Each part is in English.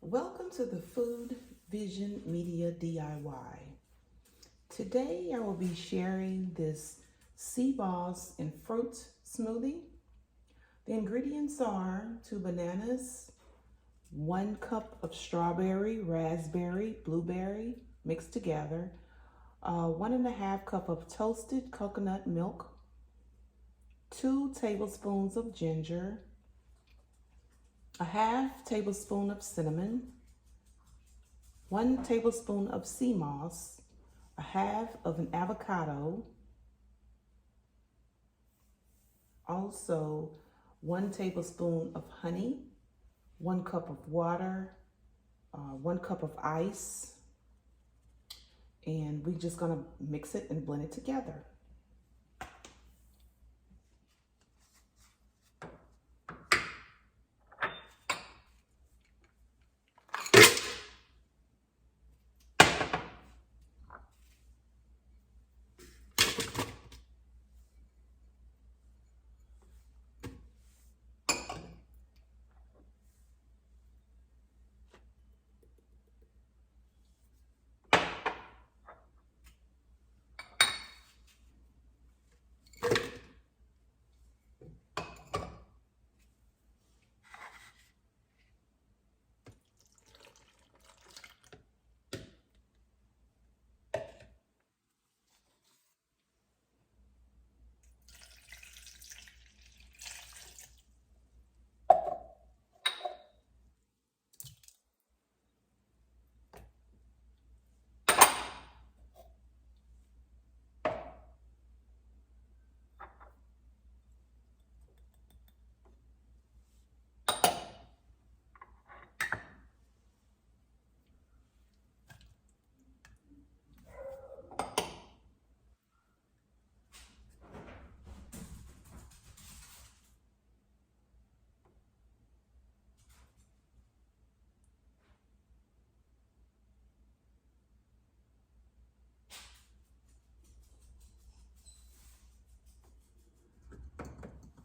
Welcome to the Food Vision Media DIY. Today I will be sharing this Sea Moss and Fruit Smoothie. The ingredients are 2 bananas, 1 cup of strawberry, raspberry, blueberry mixed together, 1.5 cup of toasted coconut milk, 2 tablespoons of ginger, a half tablespoon of cinnamon, 1 tablespoon of sea moss, a half of an avocado, also 1 tablespoon of honey, 1 cup of water, 1 cup of ice, and we're just gonna mix it and blend it together.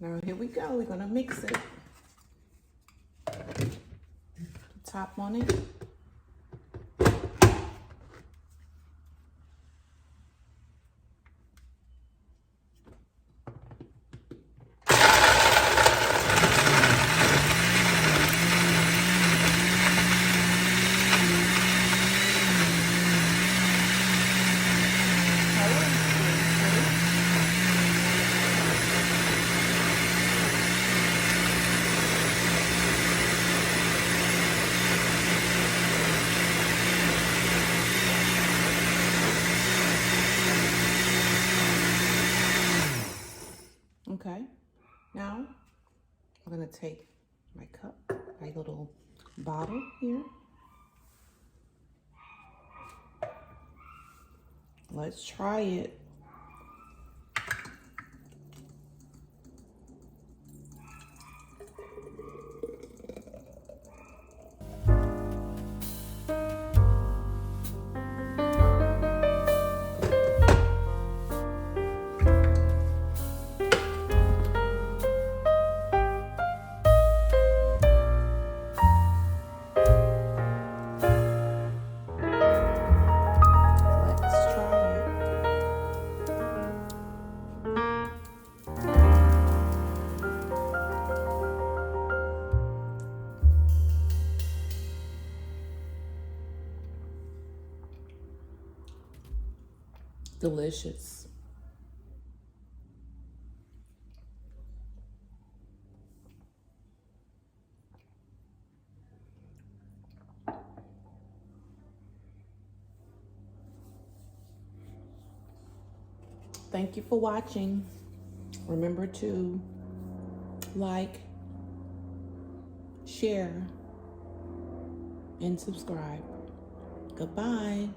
Now here we go, we're gonna mix it. Top on it. Okay, now I'm gonna take my cup, my little bottle here. Let's try it. Delicious. Thank you for watching. Remember to like, share, and subscribe. Goodbye.